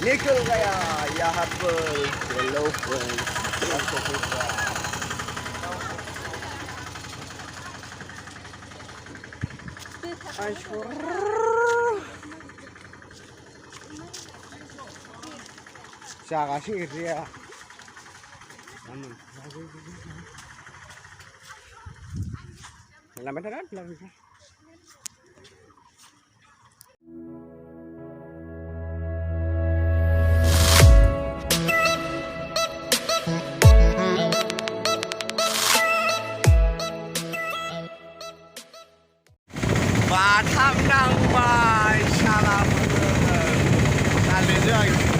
निकल गया यहाँ पर हेलो फ्रेंड्स। जागासिनो एरैया लांबाय थादो बाथाम नांबाय सालाफोर सालिजों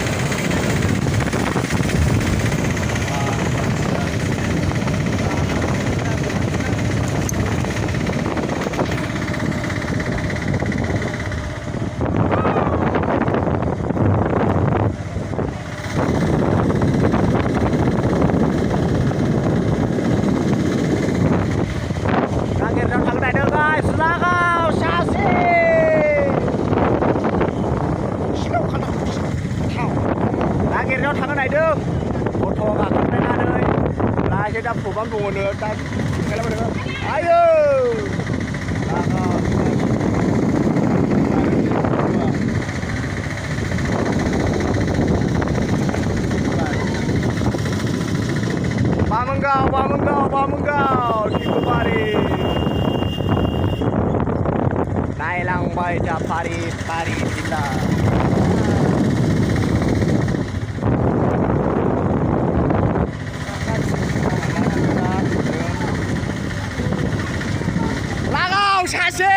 नागिरनायाव थांनो नायदों अट' गाखोनानै लासै दा प्रग्राम दङनो दा आयौ बामोनगाव टिकुबारि नायलांबाय दा फारि फारि जिल्ला सासे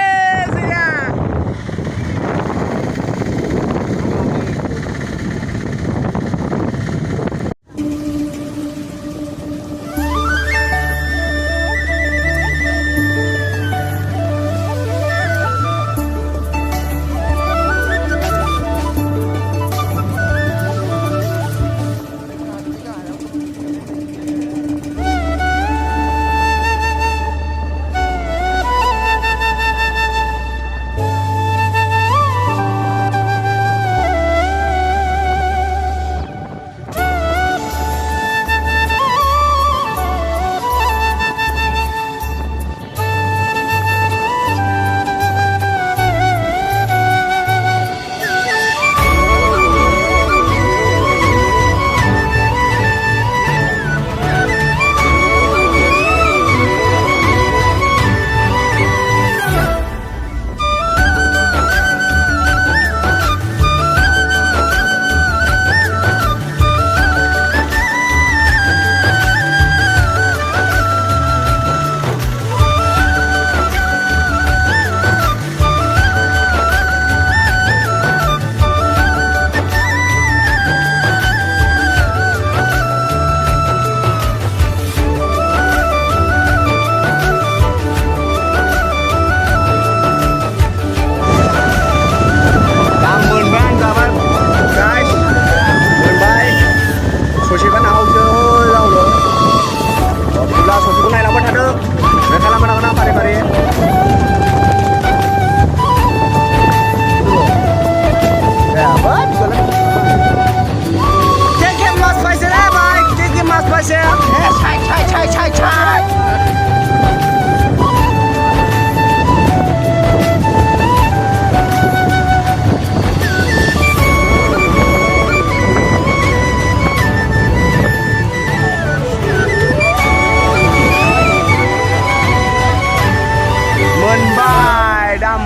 जोंना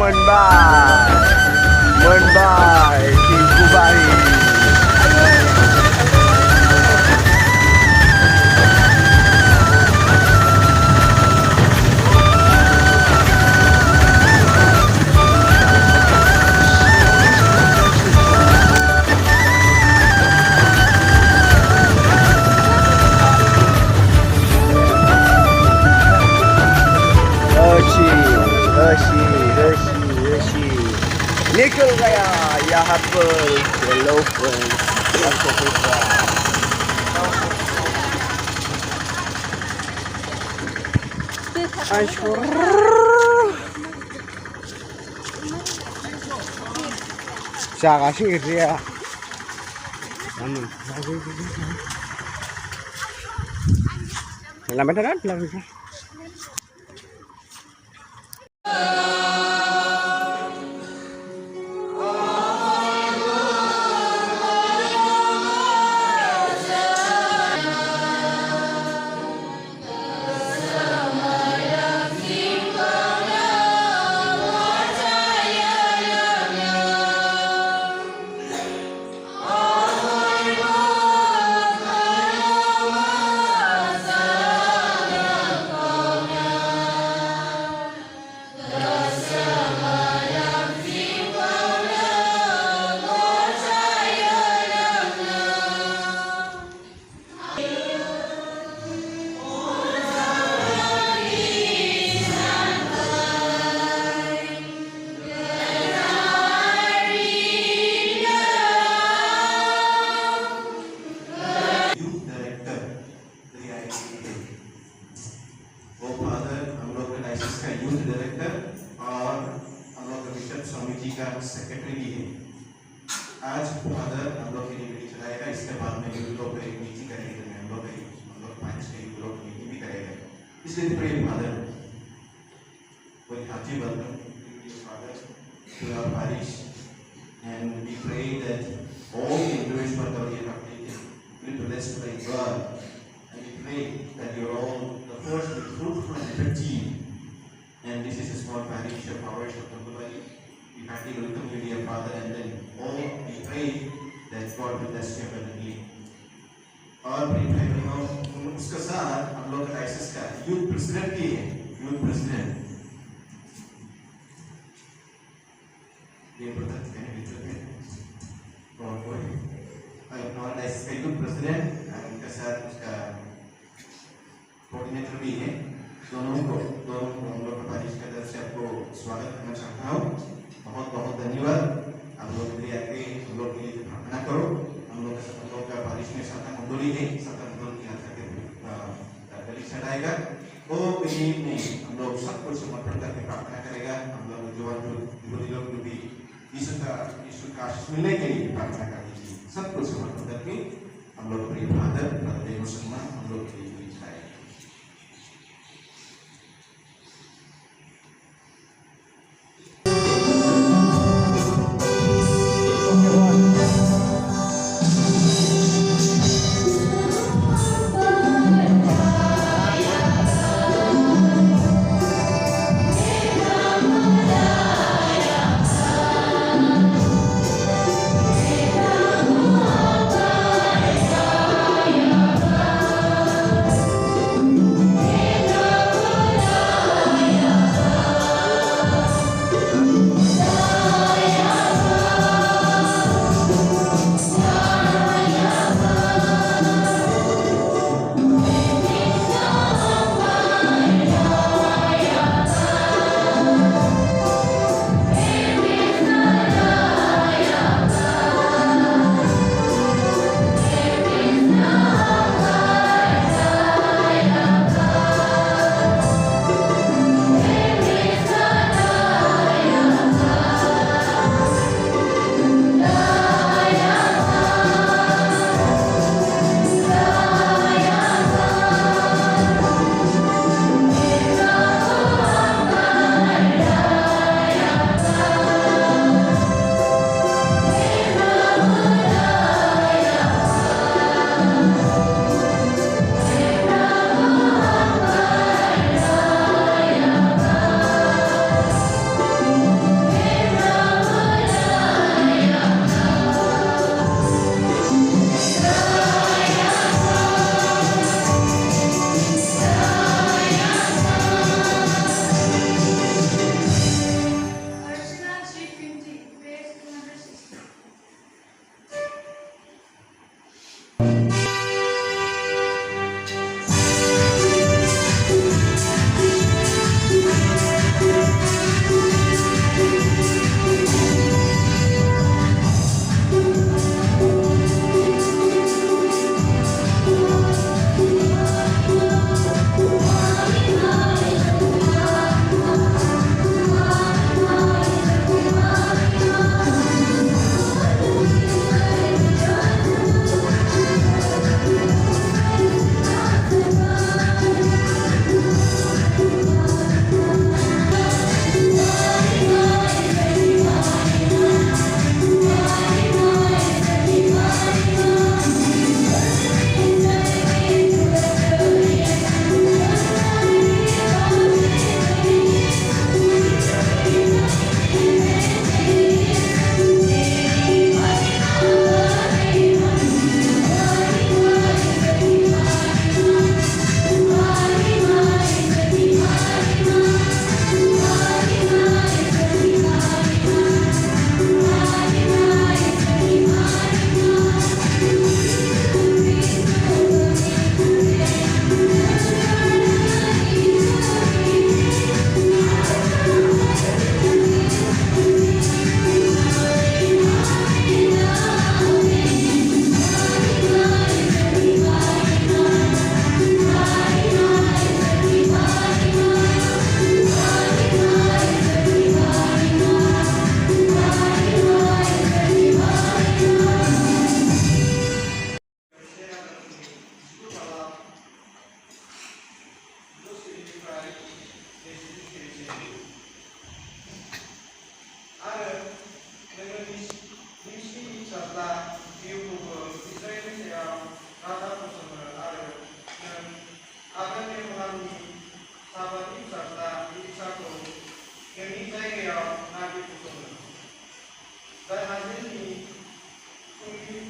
मोनबाय टिकुबारि निकल गया यहाँ पर हेलो फ्रेंड्स जागासिनो एरैया Làm cái đó làm sao? Youth director रियायत वो फादर हम लोग के डायसिस का यूथ डायरेक्टर और हम लोग के बिशप स्वामी जी का सेक्रेटरी भी है। आज फादर हम लोग के लिए मीटिंग चलाएगा, इसके बाद में यूथ लोग एक मीटिंग करेंगे, हम लोग 5 के यूथ लोग मीटिंग भी करेगा। इसलिए प्रे फादर कोई हाथी welcome father to our parish, and we pray that all the endurance for the year of will be blessed by God, and we pray that you're all the first with fruitful and effective. And this is a small parish of ours of Tungubari. We kindly welcome you, dear Father, and then all we pray that God will bless you abundantly. और प्रिय भाइयों, उसके साथ हम लोग diocese का youth president की है, यूथ प्रेसिडेंट ये प्रधान कहने भी चलते हैं और कोई हमारा डायसिस का यूथ प्रेसिडेंट उनके साथ उसका कोऑर्डिनेटर भी है। दोनों को हम लोग परिवार की तरफ से आपको स्वागत करना चाहता हूँ। बहुत बहुत धन्यवाद। आप लोग के लिए आके हम लोग के लिए प्रार्थना करो। हम लोग का बारिश में साता मंडोली है, साता मंडोली की यात्रा के बलि चढ़ाएगा। वो इन्हीं में हम लोग सब कुछ समर्पण करके प्रार्थना करेगा। हम लोग जो लोग भी यीशु का आशीष मिलने के लिए प्रार्थना करेंगे। सब कुछ समर्पण करके हम लोग प्रिय फादर देव सम्मान हम लोग के लिए चढ़ाएगा।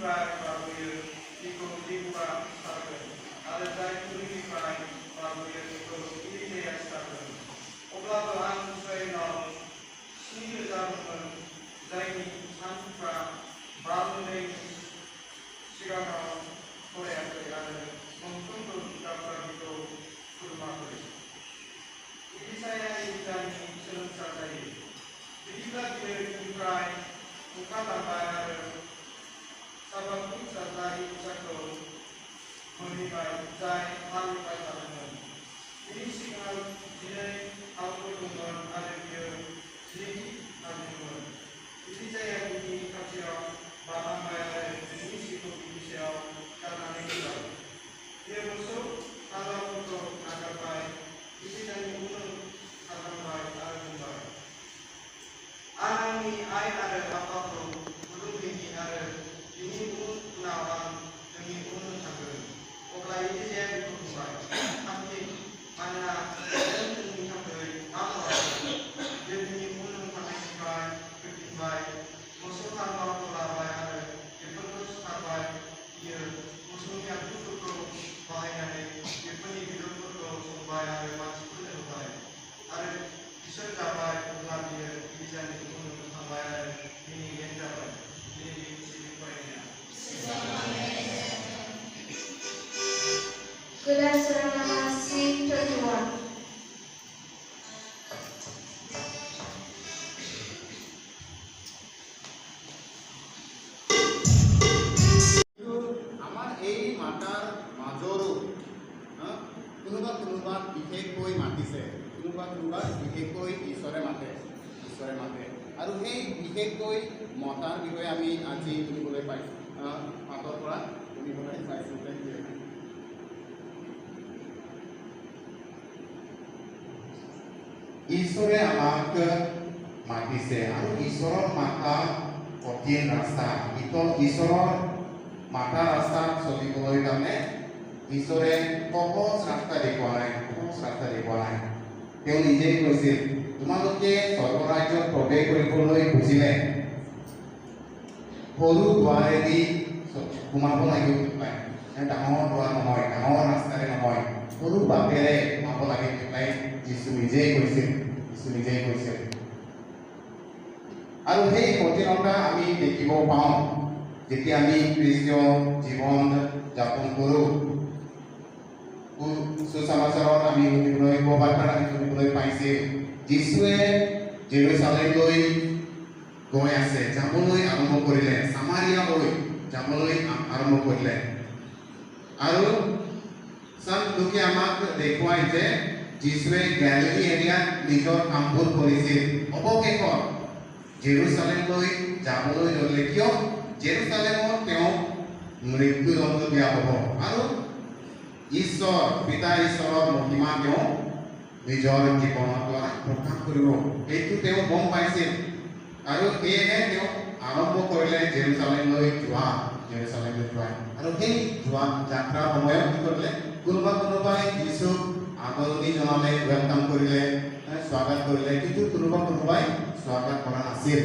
Tujuhनिफ्राय लाबोयो बेखौ दिबुआ सिथारगोन आरो जाय तुलिनिफ्राय लाबोयो बेखौ इलिजाया सिथारगोन। अब्लाबो आं इस्राएलाव 7,000 दंमोन जायनि सानथ्रिफ्रा बारमोदैनि सिगाङाव फरायाखै आरो मोनफ्रोमबो बिजाबफ्रा बेखौ खुलुमाखै। इलिजाया इलिजानि सोलोंसा जायो। बिदिब्ला बियो बिनिफ्राय ओंखारलांबाय आरो साबाकनि फिसाज्ला इलिजाखौ मोनहैबाय जाय हालेवबाय थादोंमोन। बिनि सिगाङाव 12 हालफोर दंमोन आरो बियो 12थि हालेवदोंमोन। इलिजाया बिनि खाथियाव बारलांबाय आरो बिनि सिखौ बिनि सायाव गारनानै होबाय। बियो मोसौ हालुवाफोरखौ नागारबाय, इलिजानि उन खारलांबाय आरो बुंबाय, आं आंनि आइ आरो आफाखौ खुलुमहैनि आरो बिनि उनाव आं नोंनि उन थांगोन। अब्ला इलिजाया बिखौ बुंबाय, थांफिन, मानोना नों जोंनि थाखाय मा खालामगोन? बियो बिनि उन थांनायनिफ्राय फैफिनबाय, मोसौ हालुवाखौ लाबाय आरो बेफोरखौ सिथारबाय। बियो मोसौनि आगजुफोरखौ बाहायनानै बेफोरनि बेदरफोरखौ संबाय आरो मानसिफोरनो होबाय आरो बिसोर जाबाय। अब्ला बियो इलिजानि उन थांबाय आरो बिनि गियान जाबाय। दिनैनि एसेनि फरायनाया Godan surah Nama C31. আমাৰ এই মাতাৰ মাজৰো কোনোবা কোনোবাক বিশেষকৈ মাতিছে, কোনোবা কোনোবাক বিশেষকৈ ঈশ্বৰে মাতে আৰু সেই বিশেষকৈ মতাৰ বিষয়ে আমি আজি শুনিবলৈ পাইছোঁ, পাতৰ পৰা শুনিবলৈ পাইছোঁ। ঈশ্বৰে আমাক মাতিছে আৰু ঈশ্বৰৰ মাতা কঠিন ৰাস্তা। ঈশ্বৰৰ মাতা ৰাস্তাত চলিবলৈ কাৰণে ঈশ্বৰে সহজ ৰাস্তা দেখুওৱা নাই। তেওঁ নিজেই কৈছিল, তোমালোকে স্বৰ্গৰাজ্যত প্ৰৱেশ কৰিবলৈ খুজিলে সৰু দুৱাৰেদি সোমাব লাগিব। ডাঙৰ দুৱাৰ নহয়, ডাঙৰ ৰাস্তাৰে নহয়, সৰু বাটেৰে সোমাব লাগে। যীশু নিজেই কৈছিল। আৰু সেই কঠিনতা আমি দেখিব পাওঁ যেতিয়া আমি খ্ৰীষ্টীয় জীৱন যাপন কৰোঁ। সুসমাচাৰত আমি শুনিবলৈ পাইছিল, যীশুৱে জেৰুজালেমলৈ গৈ আছে, যাবলৈ আৰম্ভ কৰিলে, সামাৰিয়ালৈ যাবলৈ আৰম্ভ কৰিলে। আৰু চান লোকে আমাক দেখুৱাই যে যীশুৱে গেলিলী এৰিয়াত নিজৰ কামবোৰ কৰিছিল। অৱশেষত জেৰুজালেমলৈ যাবলৈ ল'লে। কিয়? জেৰুজালেমত তেওঁক মৃত্যুদণ্ড দিয়া হ'ব আৰু পিতা ঈশ্বৰৰ মহিমা তেওঁ নিজৰ জীৱনৰ দ্বাৰা প্ৰকাশ কৰিব। এইটো তেওঁ গম পাইছিল আৰু সেয়েহে তেওঁ আৰম্ভ কৰিলে জেৰুজালেমলৈ যোৱা। আৰু সেই যোৱা যাত্ৰাৰ সময়ত কি কৰিলে? কোনোবাই যীশুক আদৰণি জনালে, ৱেলকাম কৰিলে, স্বাগত কৰিলে, কিন্তু কোনোবাই স্বাগত কৰা নাছিল।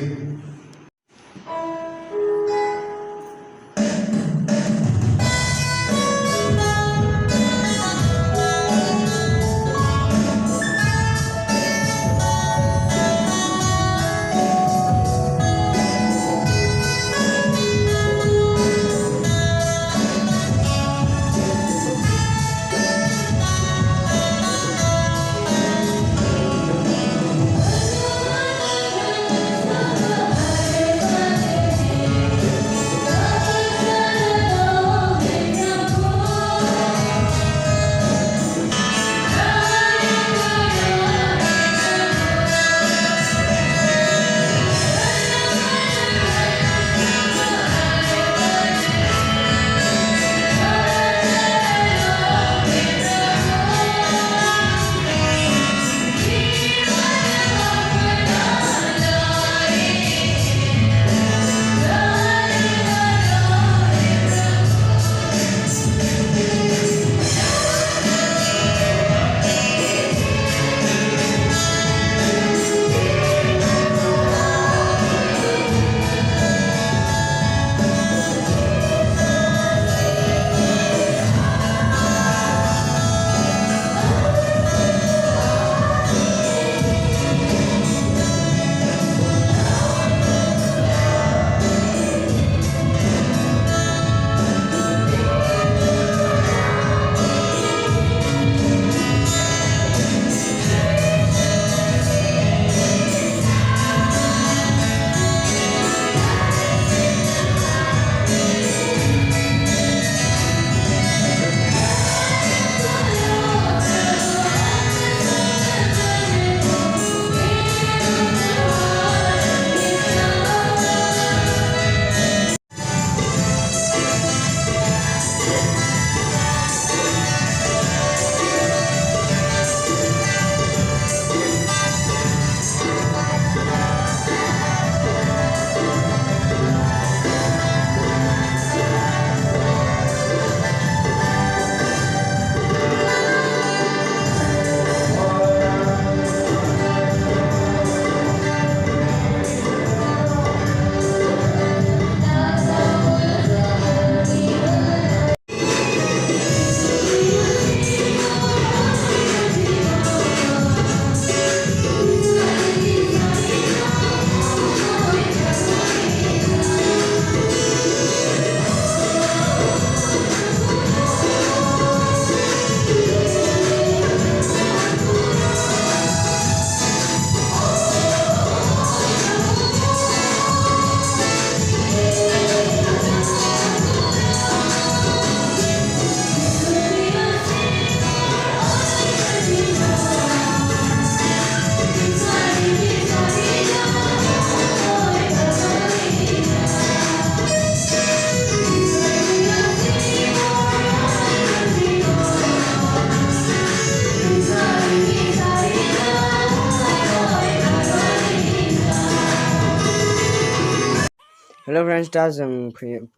हेल' फ्रेन्ड्स दा जों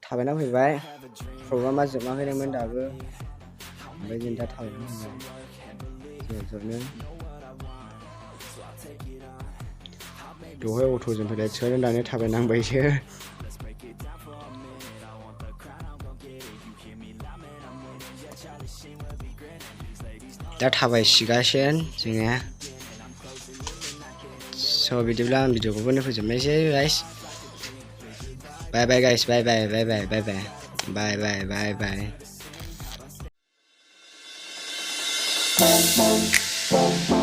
थाबायना फैबाय प्रग्रामा जोबनाखैमोन दाबो ओमफ्राय जों दा थाबायना फैबाय ज'नो दहाय अट'जों फैलाय सोनो दानो थाबायनांबायसो दा थाबायसिगासिनो जोङो स' बिदिब्ला आं भिडिअखौबो फोजोबनायसै guys bye bye guys bye bye bye bye bye bye bye bye bye bye